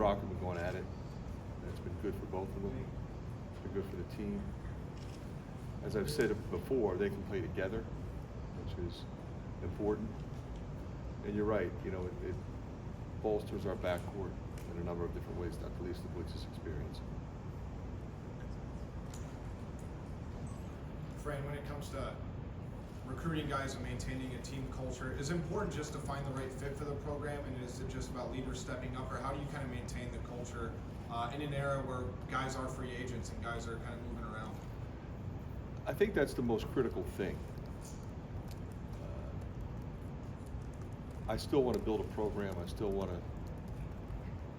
Brock have been going at it, and it's been good for both of them. It's been good for the team. As I've said before, they can play together, which is important. And you're right, it bolsters our backcourt in a number of different ways, not the least of which is experience. Fran, when it comes to recruiting guys and maintaining a team culture, is it important just to find the right fit for the program, and is it just about leaders stepping up, or how do you kind of maintain the culture in an era where guys are free agents and guys are kind of moving around? I think that's the most critical thing. I still want to build a program. I still want to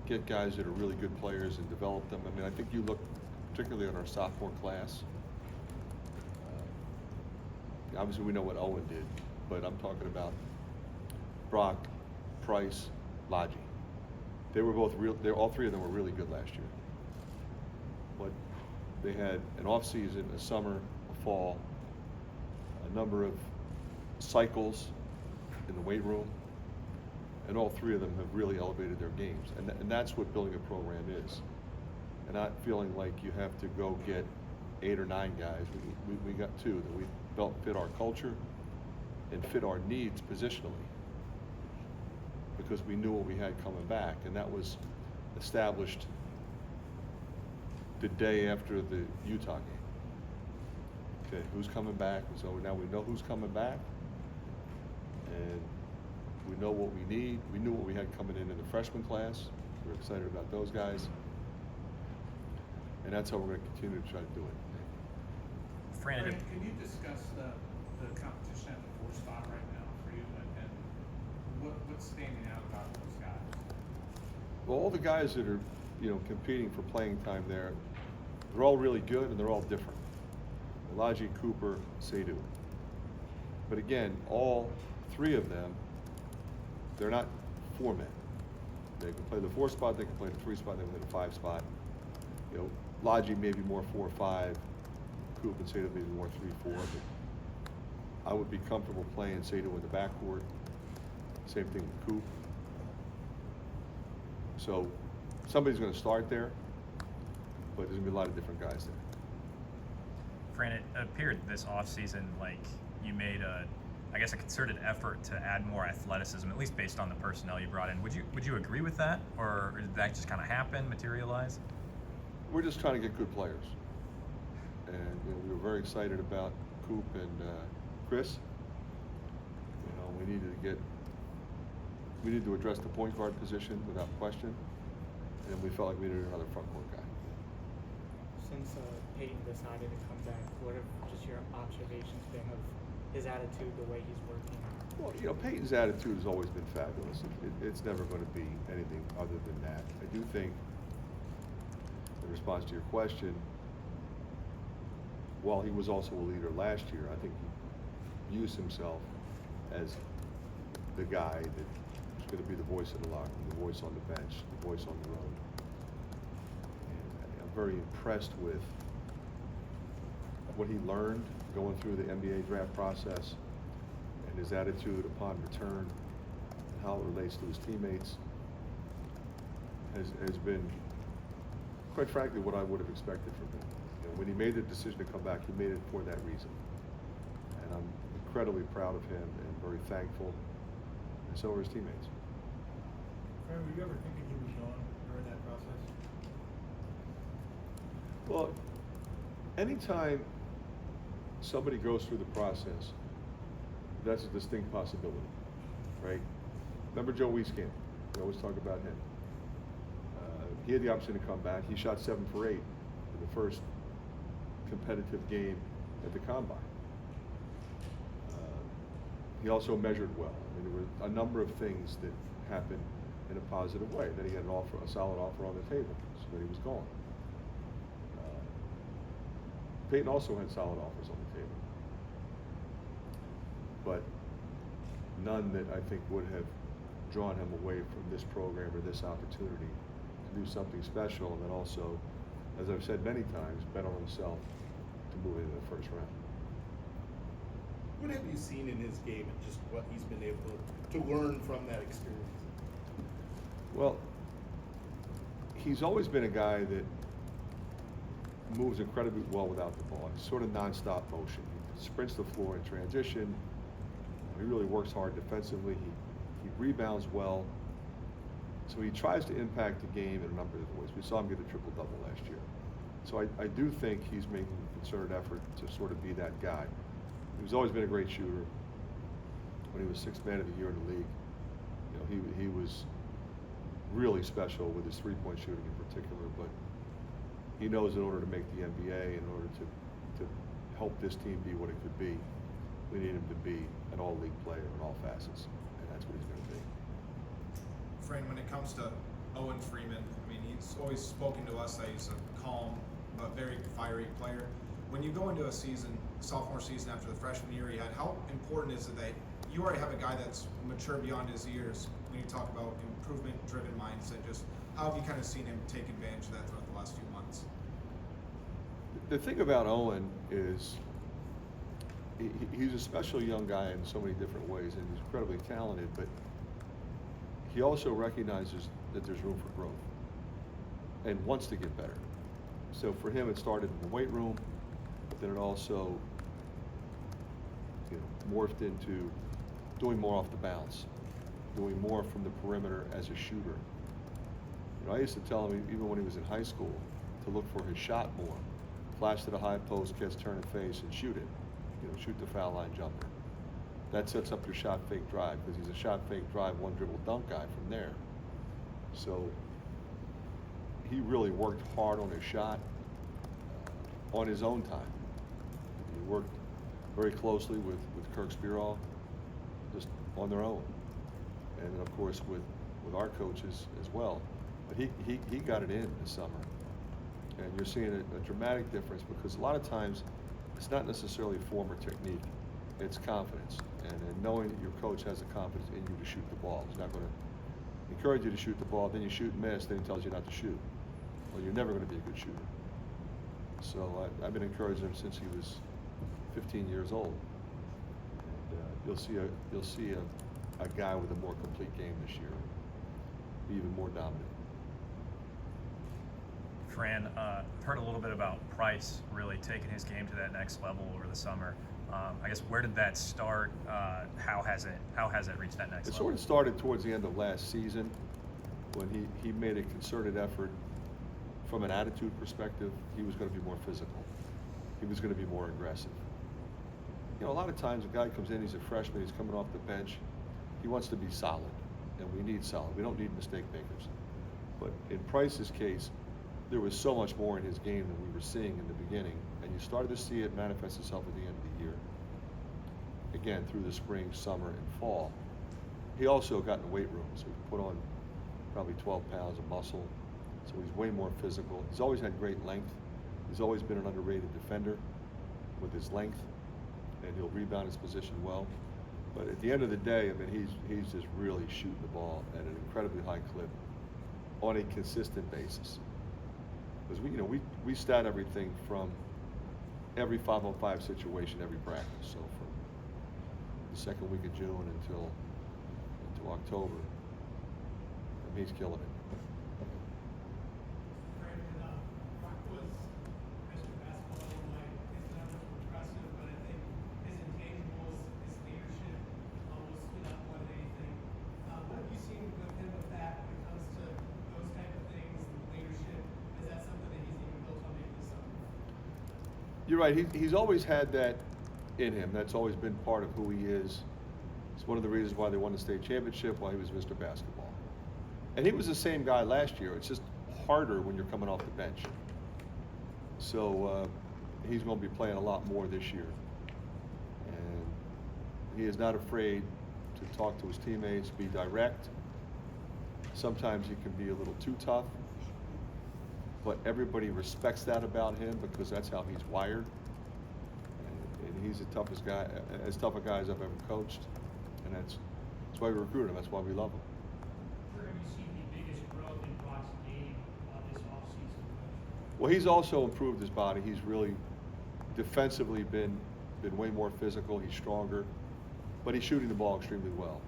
get guys that are really good players and develop them. I mean, I think you look particularly at our sophomore class. Obviously, we know what Owen did, but I'm talking about Brock, Price, Lodgy. They were both all three of them were really good last year. But they had an off season, a summer, a fall, a number of cycles in the weight room, and all three of them have really elevated their games. And that's what building a program is. And not feeling like you have to go get 8 or 9 guys. We got 2 that we felt fit our culture and fit our needs positionally, because we knew what we had coming back, and that was established the day after the Utah game. Okay, who's coming back? So now we know who's coming back, and we know what we need. We knew what we had coming in the freshman class. We're excited about those guys, and that's how we're going to continue to try to do it. Fran, can you discuss the competition at the 4 spot right now for you, and what's standing out about those guys? Well, all the guys that are, competing for playing time there, they're all really good and they're all different. Elijah, Cooper, Seydu. But again, all 3 of them, they're not 4 men. They can play the 4 spot, they can play the 3 spot, they can play the 5 spot. Lodgy maybe more 4-5. Coop and Seydu maybe more 3-4, but I would be comfortable playing Seydu in the backcourt. Same thing with Coop. So somebody's going to start there, but there's going to be a lot of different guys there. Fran, it appeared this offseason like you made a concerted effort to add more athleticism, at least based on the personnel you brought in. Would you agree with that, or did that just kind of happen, materialize? We're just trying to get good players. And we were very excited about Coop and Chris. We needed to address the point guard position without question, and we felt like we needed another front court guy. Since Peyton decided to come back, what have just your observations been of his attitude, the way he's working? Well, Peyton's attitude has always been fabulous. It's never going to be anything other than that. I do think, in response to your question, while he was also a leader last year, I think he views himself as the guy that is going to be the voice of the locker room, the voice on the bench, the voice on the road. And I'm very impressed with what he learned going through the NBA draft process and his attitude upon return and how it relates to his teammates has been, quite frankly, what I would have expected from him. When he made the decision to come back, he made it for that reason. And I'm incredibly proud of him and very thankful, and so are his teammates. Fran, were you ever thinking he was gone during that process? Well, anytime somebody goes through the process, that's a distinct possibility, right? Remember Joe Wieskamp? We always talk about him. He had the option to come back. He shot 7 for 8 in the first competitive game at the Combine. He also measured well. I mean, there were a number of things that happened in a positive way. Then he had a solid offer on the table, so that he was gone. Peyton also had solid offers on the table, but none that I think would have drawn him away from this program or this opportunity to do something special, and then also, as I've said many times, bet on himself to move into the first round. What have you seen in his game and just what he's been able to learn from that experience? Well, he's always been a guy that moves incredibly well without the ball. He's sort of nonstop motion. He sprints the floor in transition. He really works hard defensively. He rebounds well. So he tries to impact the game in a number of ways. We saw him get a triple-double last year. So I do think he's making a concerted effort to sort of be that guy. He's always been a great shooter. When he was Sixth Man of the Year in the league, you know, he was really special with his three-point shooting in particular, but he knows in order to make the NBA, in order to help this team be what it could be, we need him to be an all-league player in all facets, and that's what he's going to be. Fran, when it comes to Owen Freeman, I mean, he's always spoken to us that he's a calm but very fiery player. When you go into a season, sophomore season after the freshman year he had, how important is it that you already have a guy that's mature beyond his years when you talk about improvement-driven mindset? Just how have you kind of seen him take advantage of that throughout the last few months? The thing about Owen is he's a special young guy in so many different ways, and he's incredibly talented, but he also recognizes that there's room for growth and wants to get better. So for him, it started in the weight room, but then it also, you know, morphed into doing more off the bounce, doing more from the perimeter as a shooter. You know, I used to tell him, even when he was in high school, to look for his shot more. Flash to the high post, catch, turn and face, and shoot it. You know, shoot the foul line jumper. That sets up your shot fake drive, because he's a shot fake drive, one dribble dunk guy from there. So he really worked hard on his shot on his own time. He worked very closely with Kirk Spearall, just on their own. And then of course with our coaches as well. But he got it in this summer. And you're seeing a dramatic difference, because a lot of times it's not necessarily form or technique, it's confidence. And knowing that your coach has the confidence in you to shoot the ball. He's not going to encourage you to shoot the ball, then you shoot and miss, then he tells you not to shoot. Well, you're never going to be a good shooter. So I've been encouraging him since he was 15 years old. And you'll see a guy with a more complete game this year, be even more dominant. Fran, heard a little bit about Price really taking his game to that next level over the summer. I guess where did that start? How has it reached that next level? It sort of started towards the end of last season, when he made a concerted effort. From an attitude perspective, he was going to be more physical. He was going to be more aggressive. You know, a lot of times a guy comes in, he's a freshman, he's coming off the bench, he wants to be solid, and we need solid. We don't need mistake makers. But in Price's case, there was so much more in his game than we were seeing in the beginning, and you started to see it manifest itself at the end of the year. Again, through the spring, summer, and fall. He also got in the weight room, so he put on probably 12 pounds of muscle. So he's way more physical. He's always had great length. He's always been an underrated defender with his length, and he'll rebound his position well. But at the end of the day, I mean, he's just really shooting the ball at an incredibly high clip on a consistent basis. Because we stat everything from every 5-on-5 situation, every practice. So from the second week of June until October, and he's killing it. You're right. He's always had that in him. That's always been part of who he is. It's one of the reasons why they won the state championship, why he was Mr. Basketball. And he was the same guy last year. It's just harder when you're coming off the bench. So he's going to be playing a lot more this year. And he is not afraid to talk to his teammates, be direct. Sometimes he can be a little too tough. But everybody respects that about him, because that's how he's wired. And he's the toughest guy, as tough a guy as I've ever coached. And that's why we recruit him. That's why we love him. Where have you seen the biggest growth in Brock's game this offseason? Well, he's also improved his body. He's really defensively been way more physical. He's stronger, but he's shooting the ball extremely well.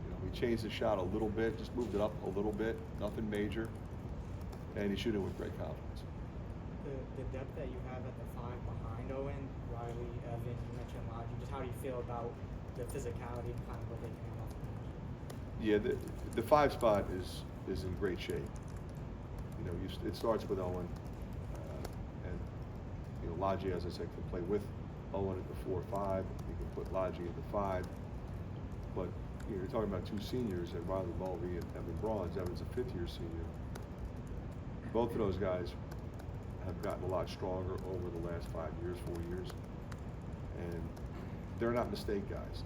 You know, he changed his shot a little bit, just moved it up a little bit, nothing major. and he's shooting with great confidence. The depth that you have at the 5 behind Owen, Riley, Evan, you mentioned Lodge. Just how do you feel about the physicality and kind of what they can do off the bench? Yeah, the 5 spot is in great shape. You know, it starts with Owen, and you know, Lodge, as I said, can play with Owen at the 4-5. You can put Lodge at the 5. But you know, you're talking about 2 seniors, and Riley Mulvey and Evan Bronze. Evan's a 5th-year senior. Both of those guys have gotten a lot stronger over the last 5 years, 4 years, and they're not mistake guys.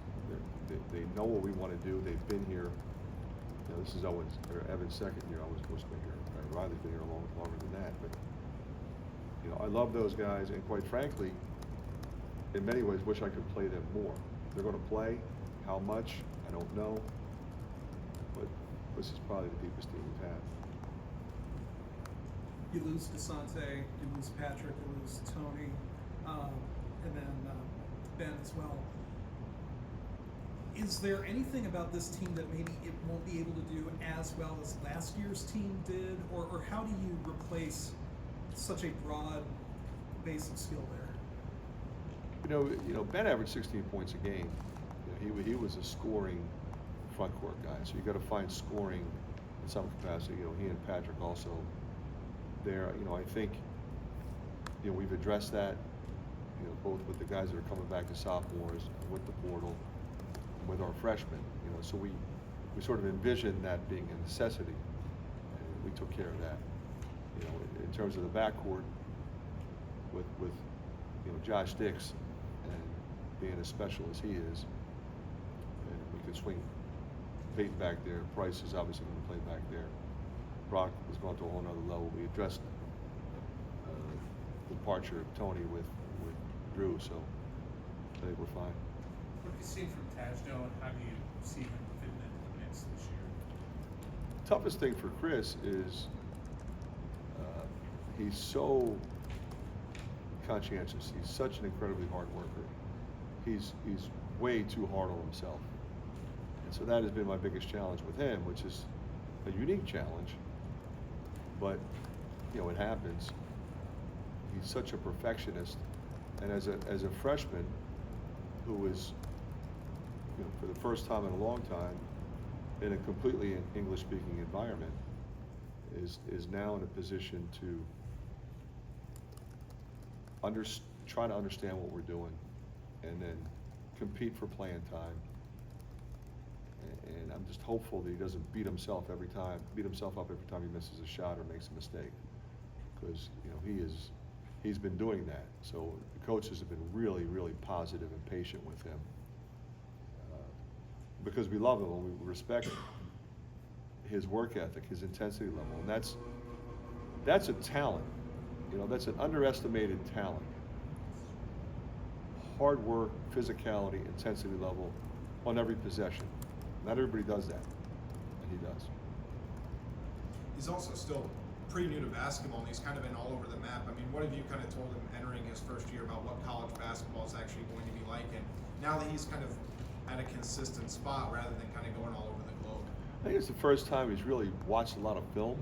They know what we want to do. They've been here. You know, this is Evan's 2nd year. Owen's supposed to be here. Right? Riley's been here longer than that. But you know, I love those guys, and quite frankly, in many ways, wish I could play them more. They're going to play. How much? I don't know. But this is probably the deepest team we've had. You lose DeSante, you lose Patrick, you lose Tony, and then Ben as well. Is there anything about this team that maybe it won't be able to do as well as last year's team did, or how do you replace such a broad base of skill there? You know, Ben averaged 16 points a game. You know, he was a scoring front court guy, so you got to find scoring in some capacity. You know, he and Patrick also there. You know, I think you know we've addressed that. You know, both with the guys that are coming back as sophomores, with the portal, and with our freshmen. You know, so we sort of envisioned that being a necessity, and we took care of that. You know, in terms of the backcourt, with you know Josh Dix and being as special as he is, and we could swing Peyton back there. Price is obviously going to play back there. Brock has gone to a whole nother level. We addressed the departure of Tony with Drew, so I think we're fine. What have you seen from Tajdo, and how do you see him fitting into the mix this year? Toughest thing for Chris is he's so conscientious. He's such an incredibly hard worker. He's way too hard on himself. And so that has been my biggest challenge with him, which is a unique challenge. But, you know, it happens. He's such a perfectionist. And as a freshman who is, you know, for the first time in a long time, in a completely English-speaking environment, is now in a position to try to understand what we're doing, and then compete for playing time. And I'm just hopeful that he doesn't beat himself up every time he misses a shot or makes a mistake, because you know he's been doing that. So the coaches have been really, really positive and patient with him, because we love him and we respect his work ethic, his intensity level, and that's a talent. You know, that's an underestimated talent. Hard work, physicality, intensity level on every possession. Not everybody does that, and he does. He's also still pretty new to basketball, and he's kind of been all over the map. I mean, what have you kind of told him entering his first year about what college basketball is actually going to be like, and now that he's kind of at a consistent spot rather than kind of going all over the globe? I think it's the first time he's really watched a lot of film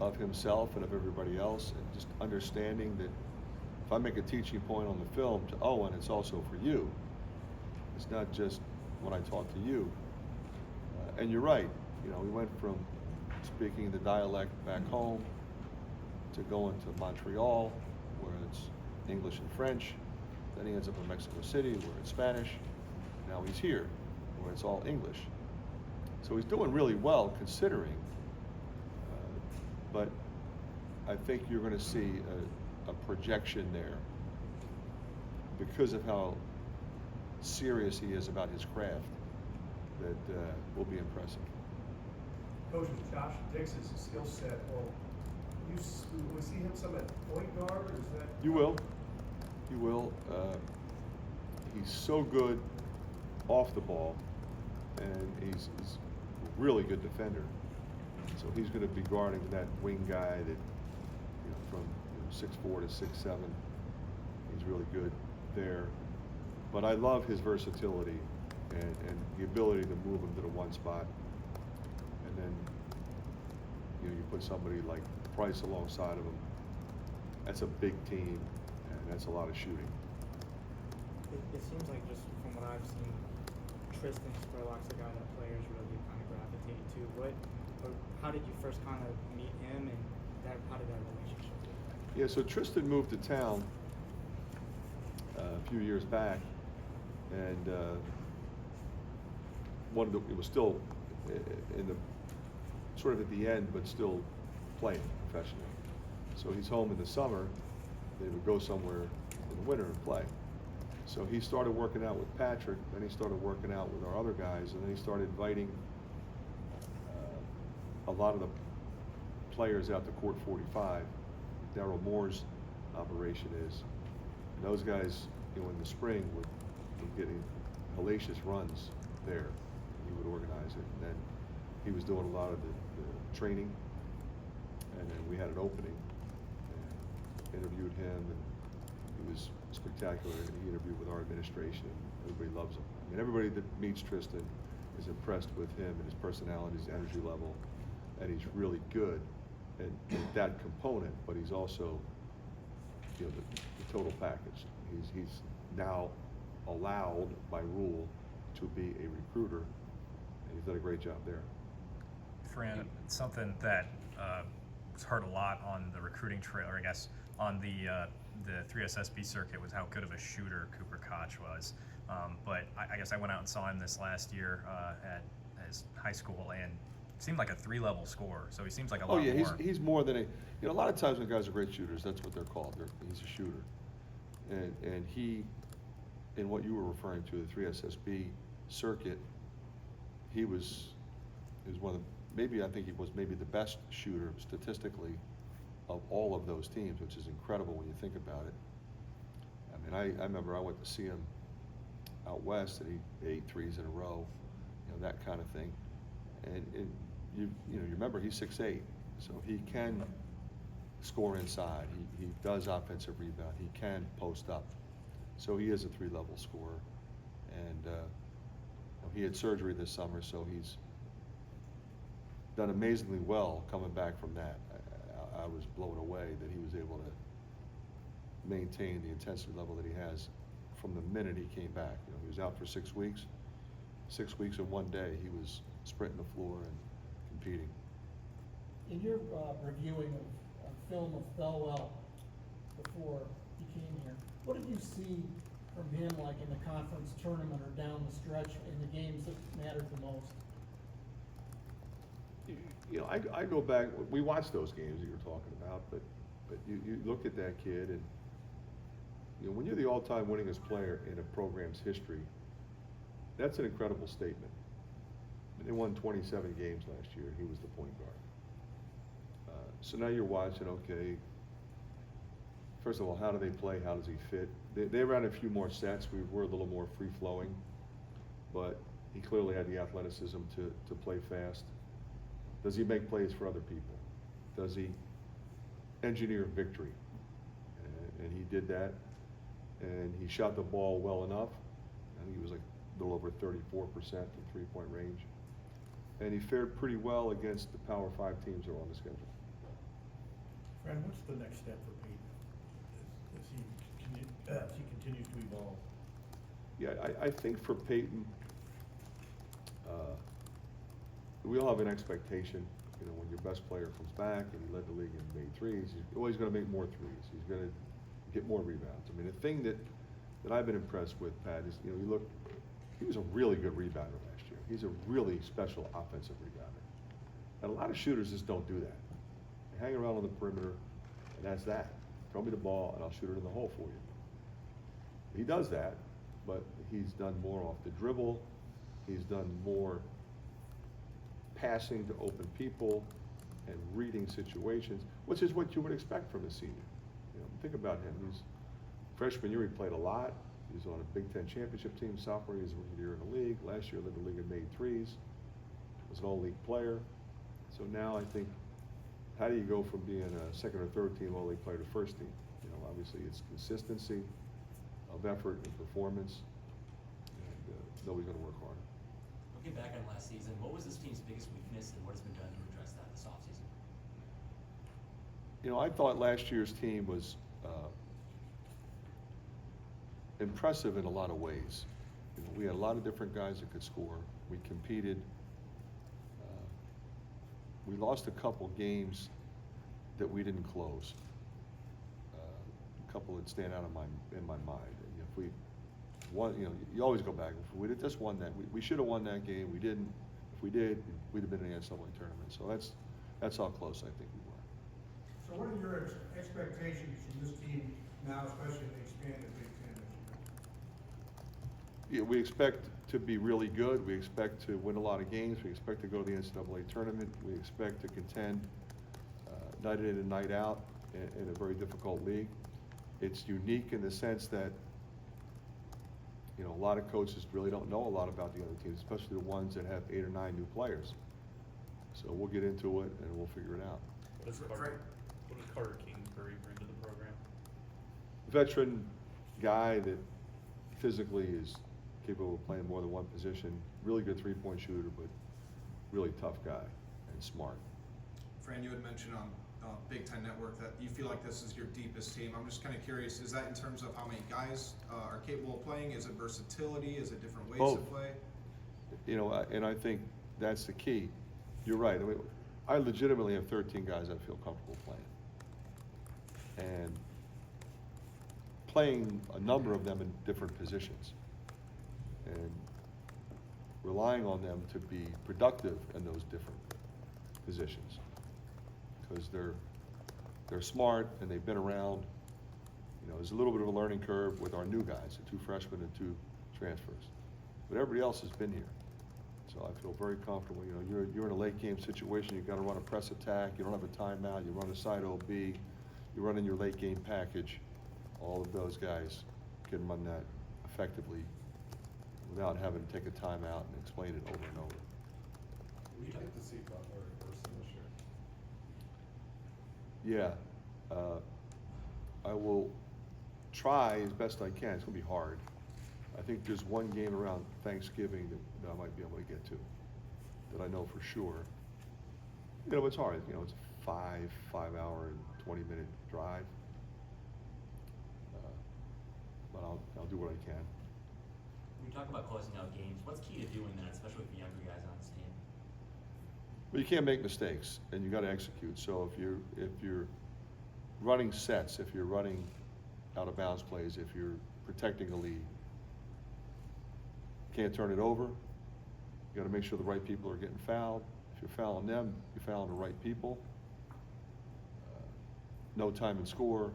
of himself and of everybody else, and just understanding that if I make a teaching point on the film to Owen, it's also for you. It's not just when I talk to you. And you're right, you know, we went from speaking the dialect back home to going to Montreal, where it's English and French. Then he ends up in Mexico City, where it's Spanish. Now he's here, where it's all English. So he's doing really well considering, but I think you're going to see a projection there because of how serious he is about his craft that will be impressive. Coach, with Josh Dix's skill set, will we see him some at point guard, or is that? You will. You will. He's so good off the ball, and he's a really good defender. So he's going to be guarding that wing guy that, you know, from 6'4" to 6'7". He's really good there. But I love his versatility and the ability to move him to the one spot. And then, you know, you put somebody like Price alongside of him. That's a big team, and that's a lot of shooting. It seems like, just from what I've seen, Tristan Spurlock's a guy that players really kind of gravitate to. How did you first kind of meet him, and how did that relationship look? Yeah, so Tristan moved to town a few years back, and it was still in the sort of at the end, but still playing professionally. So he's home in the summer. They would go somewhere in the winter and play. So he started working out with Patrick, then he started working out with our other guys, and then he started inviting a lot of the players out to Court 45. Darryl Moore's operation is. And those guys, in the spring would get hellacious runs there. He would organize it. And then he was doing a lot of the training. And then we had an opening and interviewed him, and he was spectacular. And he interviewed with our administration. Everybody loves him. I mean, everybody that meets Tristan is impressed with him and his personality, his energy level, and he's really good at that component, but he's also, the total package. He's now allowed by rule to be a recruiter, and he's done a great job there. Fran, something that was heard a lot on the recruiting trail, or I guess on the 3SSB circuit, was how good of a shooter Cooper Koch was. But I guess I went out and saw him this last year at his high school, and seemed like a 3-level scorer. So he seems like a lot more. Oh yeah, he's more than a lot of times when guys are great shooters, that's what they're called. He's a shooter, and he, in what you were referring to, the 3SSB circuit, he was one of the, I think he was maybe the best shooter statistically of all of those teams, which is incredible when you think about it. I mean, I remember I went to see him out west, and he 8 threes in a row, that kind of thing. And you remember he's 6'8", so he can score inside. He does offensive rebound. He can post up. So he is a 3-level scorer. And he had surgery this summer, so he's done amazingly well coming back from that. I was blown away that he was able to maintain the intensity level that he has from the minute he came back. He was out for 6 weeks. 6 weeks in one day, he was sprinting the floor and competing. In your reviewing of film of Thelwell before he came here, what did you see from him, like in the conference tournament or down the stretch in the games that mattered the most? I go back, we watched those games that you're talking about, but you look at that kid, and when you're the all-time winningest player in a program's history, that's an incredible statement. They won 27 games last year, and he was the point guard. So now you're watching, okay, first of all, how do they play? How does he fit? They ran a few more sets. We were a little more free-flowing, but he clearly had the athleticism to play fast. Does he make plays for other people? Does he engineer victory? And he did that, and he shot the ball well enough. I think he was like a little over 34% from three-point range. And he fared pretty well against the Power 5 teams that are on the schedule. Fran, what's the next step for Peyton as he continues to evolve? Yeah, I think for Peyton, we all have an expectation. When your best player comes back and he led the league and made threes, he's always going to make more threes. He's going to get more rebounds. I mean, the thing that I've been impressed with, Pat, is you look. He was a really good rebounder last year. He's a really special offensive rebounder. And a lot of shooters just don't do that. They hang around on the perimeter, and that's that. Throw me the ball, and I'll shoot it in the hole for you. He does that, but he's done more off the dribble. He's done more passing to open people and reading situations, which is what you would expect from a senior. Think about him. He's freshman year, he played a lot. He was on a Big Ten championship team. Sophomore year, he was rookie year in the league. Last year, led the league and made threes. Was an all-league player. So now I think, how do you go from being a second or third team all-league player to first team? Obviously it's consistency of effort and performance, and nobody's going to work harder. Looking back on last season, what was this team's biggest weakness, and what has been done to address that this offseason? You know, I thought last year's team was impressive in a lot of ways. You know, we had a lot of different guys that could score. We competed. We lost a couple games that we didn't close. A couple that stand out in my mind. And if we won, you know, you always go back. If we'd have just won that, we should have won that game. We didn't. If we did, we'd have been in the NCAA tournament. So that's how close I think we were. So what are your expectations from this team now, especially in the expanded Big Ten this year? Yeah, we expect to be really good. We expect to win a lot of games. We expect to go to the NCAA tournament. We expect to contend night in and night out in a very difficult league. It's unique in the sense that, you know, a lot of coaches really don't know a lot about the other teams, especially the ones that have 8 or 9 new players. So we'll get into it and we'll figure it out. What does Carter Kingsbury bring to the program? Veteran guy that physically is capable of playing more than one position, really good three-point shooter, but really tough guy and smart. Fran, you had mentioned on Big Ten Network that you feel like this is your deepest team. I'm just kind of curious, is that in terms of how many guys are capable of playing? Is it versatility? Is it different ways to Both. play? You know, and I think that's the key. You're right. I mean, I legitimately have 13 guys I feel comfortable playing. And playing a number of them in different positions. And relying on them to be productive in those different positions. Because they're smart and they've been around. You know, there's a little bit of a learning curve with our new guys, the 2 freshmen and 2 transfers. But everybody else has been here. So I feel very comfortable. You know, you're in a late game situation, you've got to run a press attack, you don't have a timeout, you run a side OB, you're running your late game package. All of those guys can run that effectively without having to take a timeout and explain it over and over. We'd like to see Butler in person this year. Yeah, I will try as best I can. It's gonna be hard. I think there's one game around Thanksgiving that I might be able to get to, that I know for sure. You know, it's hard. You know, it's a 5-hour and 20-minute drive. But I'll do what I can. When you talk about closing out games, what's key to doing that, especially with the younger guys on this team? But you can't make mistakes, and you got to execute. So if you're running sets, if you're running out of bounds plays, if you're protecting a lead, can't turn it over. You got to make sure the right people are getting fouled. If you're fouling them, you're fouling the right people. No time and score.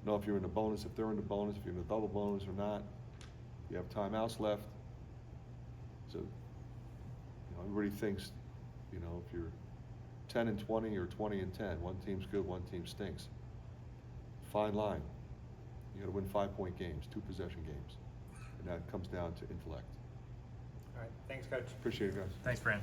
Know if you're in the bonus, if they're in the bonus, if you're in the double bonus or not. You have timeouts left. So, you know, everybody thinks, you know, if you're 10 and 20 or 20 and 10, one team's good, one team stinks. Fine line. You got to win 5-point games, 2-possession games. And that comes down to intellect. All right, thanks, Coach. Appreciate it, guys. Thanks, Fran.